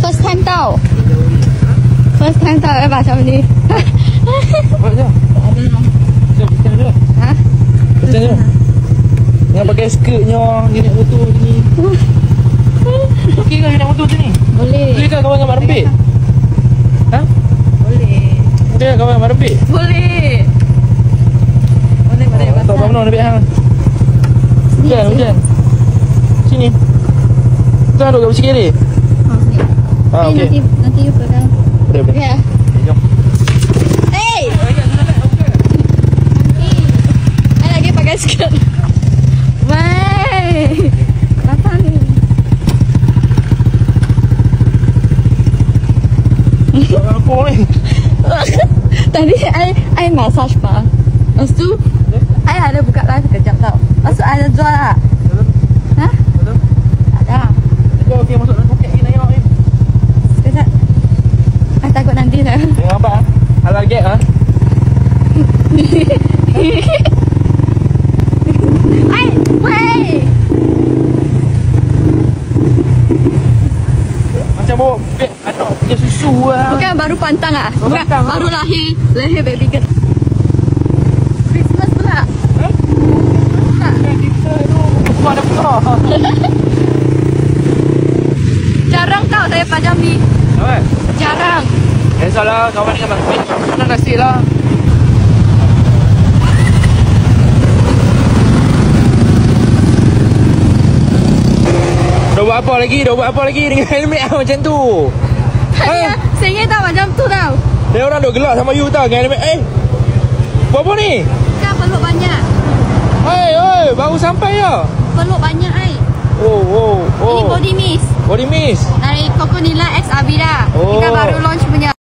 First time tau. First time tau macam ni. Apa je? Jom, kita dulu. Ha? Kita dulu. Yang pakai skirtnya, dia naik motor macam ni. Okey ke naik motor macam ni? Boleh. Boleh ke kawan dengan Mak Rempit? Ha? Boleh. Boleh ke kawan dengan Mak Rempit? Boleh. Boleh. Tak apa nak ambil hang. Hujan. Sini. Kita duduk kat besi kiri. Ha, okey. Nanti you pegang. Boleh. Ya. Jom. Hey. Saya lagi pakai skirt. Wei. Kenapa ni? Apa ni? Tadi I massage pa. Lepas tu I ada buka live sekejap tau. Lepas tu I ada jual lah. Ha? Betul? Tak ada. Kau okey masuk dalam poket ni tengok ni. Sekejap. I takut nanti dah. Tengok apa? Halal gap ah. Ai, wei. Macam bawa anak punya susu lah. Bukan baru pantang ah. Baru Bukan pantang, baru lahir baby girl. Christmas pula. Tak. Kita tu buat ada pula. Jarang tau saya pajam ni. Apa? Jarang. Biasalah kawan dengan Mak Rempit. Mana nasib lah. Dah buat apa lagi dengan helmet macam tu? Saya ingat tak macam tu tau. Dia orang duk gelak sama you tau dengan helmet. Buat apa ni? Kan peluk banyak. Oi, baru sampai ya. Peluk banyak ai. Oh. Ini body mist Body mist. dari Coconilla X Avira. Oh. Ini kan baru